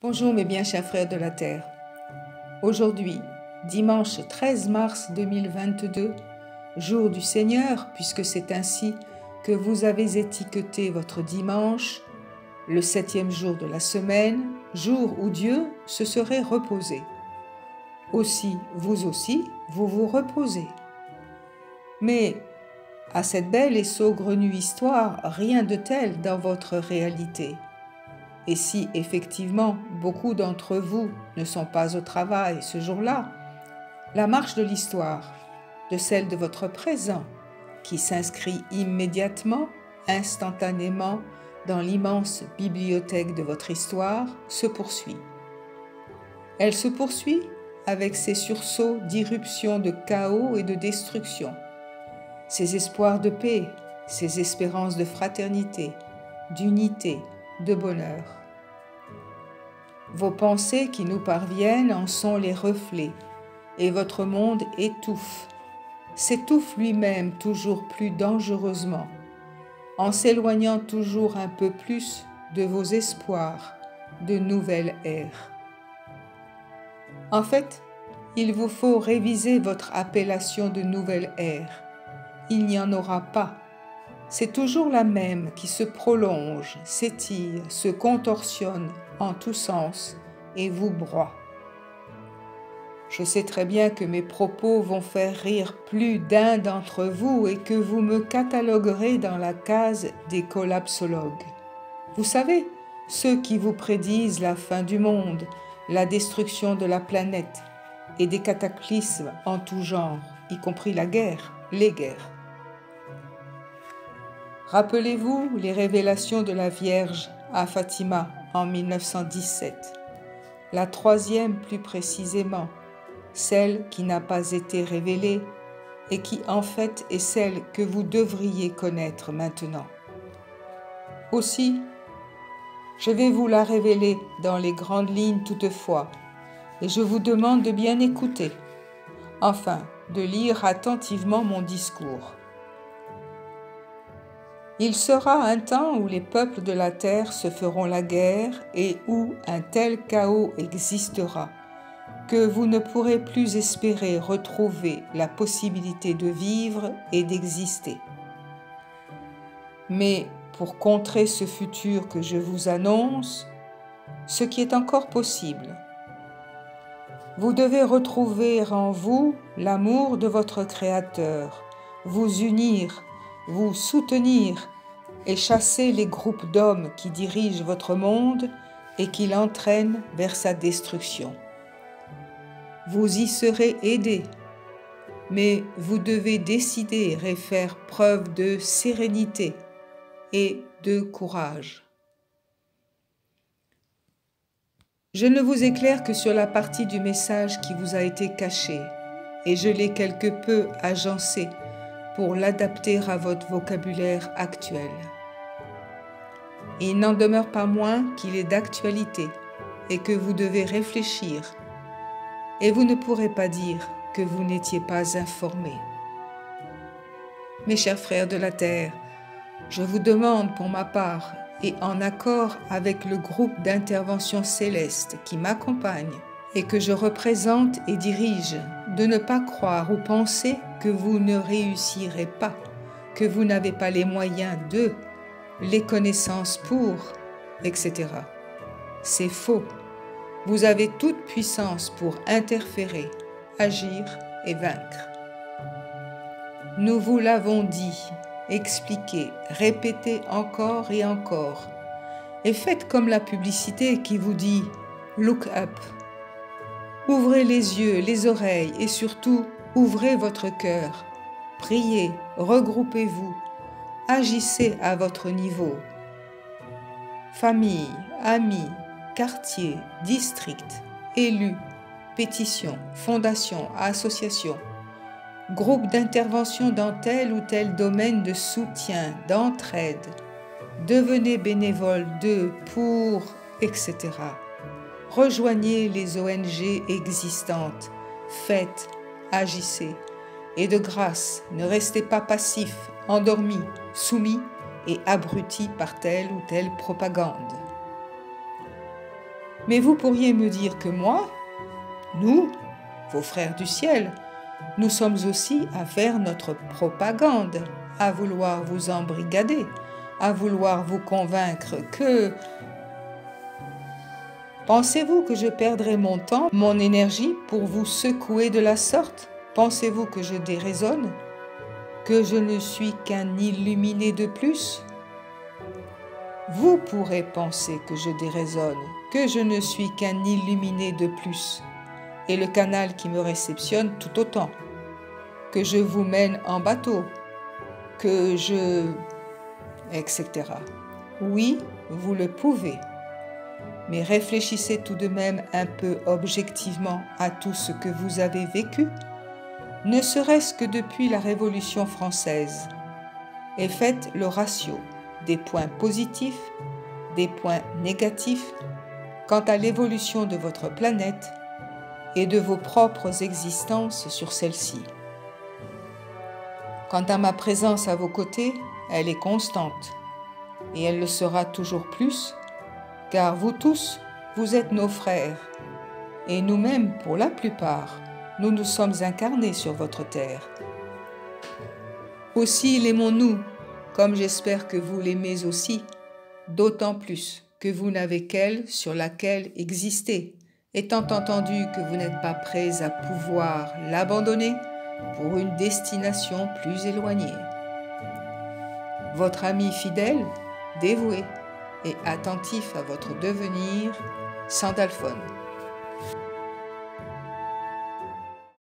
Bonjour mes bien chers frères de la terre. Aujourd'hui, dimanche 13 mars 2022, jour du Seigneur, puisque c'est ainsi que vous avez étiqueté votre dimanche, le 7e jour de la semaine, jour où Dieu se serait reposé. Aussi, vous vous reposez. Mais à cette belle et saugrenue histoire, rien de tel dans votre réalité. Et si effectivement beaucoup d'entre vous ne sont pas au travail ce jour-là, la marche de l'histoire, de celle de votre présent, qui s'inscrit immédiatement, instantanément dans l'immense bibliothèque de votre histoire, se poursuit. Elle se poursuit avec ses sursauts d'irruption de chaos et de destruction, ses espoirs de paix, ses espérances de fraternité, d'unité, de bonheur. Vos pensées qui nous parviennent en sont les reflets, et votre monde étouffe, s'étouffe lui-même toujours plus dangereusement, en s'éloignant toujours un peu plus de vos espoirs de nouvelle ère. En fait, il vous faut réviser votre appellation de nouvelle ère. Il n'y en aura pas. C'est toujours la même qui se prolonge, s'étire, se contorsionne en tous sens et vous broie. Je sais très bien que mes propos vont faire rire plus d'un d'entre vous et que vous me cataloguerez dans la case des collapsologues. Vous savez, ceux qui vous prédisent la fin du monde, la destruction de la planète et des cataclysmes en tout genre, y compris la guerre, les guerres. Rappelez-vous les révélations de la Vierge à Fatima en 1917, la troisième plus précisément, celle qui n'a pas été révélée et qui en fait est celle que vous devriez connaître maintenant. Aussi, je vais vous la révéler dans les grandes lignes toutefois, et je vous demande de bien écouter, enfin de lire attentivement mon discours. Il sera un temps où les peuples de la terre se feront la guerre et où un tel chaos existera que vous ne pourrez plus espérer retrouver la possibilité de vivre et d'exister. Mais pour contrer ce futur que je vous annonce, ce qui est encore possible, vous devez retrouver en vous l'amour de votre Créateur, vous unir, vous soutenir et chasser les groupes d'hommes qui dirigent votre monde et qui l'entraînent vers sa destruction. Vous y serez aidés, mais vous devez décider et faire preuve de sérénité et de courage. Je ne vous éclaire que sur la partie du message qui vous a été cachée, et je l'ai quelque peu agencé pour l'adapter à votre vocabulaire actuel. Il n'en demeure pas moins qu'il est d'actualité et que vous devez réfléchir, et vous ne pourrez pas dire que vous n'étiez pas informés. Mes chers frères de la terre, je vous demande pour ma part, et en accord avec le groupe d'intervention céleste qui m'accompagne et que je représente et dirige, de ne pas croire ou penser que vous ne réussirez pas, que vous n'avez pas les moyens de, les connaissances pour, etc. C'est faux. Vous avez toute puissance pour interférer, agir et vaincre. Nous vous l'avons dit, expliqué, répété encore et encore. Et faites comme la publicité qui vous dit « Look up ». Ouvrez les yeux, les oreilles et surtout, ouvrez votre cœur. Priez, regroupez-vous, agissez à votre niveau. Famille, amis, quartier, district, élus, pétitions, fondations, associations, groupes d'intervention dans tel ou tel domaine de soutien, d'entraide. Devenez bénévole de, pour, etc. Rejoignez les ONG existantes. Faites, agissez. Et de grâce, ne restez pas passifs, endormis, soumis et abrutis par telle ou telle propagande. Mais vous pourriez me dire que moi, nous, vos frères du ciel, nous sommes aussi à faire notre propagande, à vouloir vous embrigader, à vouloir vous convaincre que... Pensez-vous que je perdrai mon temps, mon énergie pour vous secouer de la sorte? Pensez-vous que je déraisonne? Que je ne suis qu'un illuminé de plus? Vous pourrez penser que je déraisonne, que je ne suis qu'un illuminé de plus, et le canal qui me réceptionne tout autant, que je vous mène en bateau, que je... etc. Oui, vous le pouvez. Mais réfléchissez tout de même un peu objectivement à tout ce que vous avez vécu, ne serait-ce que depuis la Révolution française, et faites le ratio des points positifs, des points négatifs, quant à l'évolution de votre planète et de vos propres existences sur celle-ci. Quant à ma présence à vos côtés, elle est constante, et elle le sera toujours plus, car vous tous, vous êtes nos frères, et nous-mêmes, pour la plupart, nous nous sommes incarnés sur votre terre. Aussi l'aimons-nous, comme j'espère que vous l'aimez aussi, d'autant plus que vous n'avez qu'elle sur laquelle exister, étant entendu que vous n'êtes pas prêts à pouvoir l'abandonner pour une destination plus éloignée. Votre ami fidèle, dévoué et attentif à votre devenir, Sandalphon.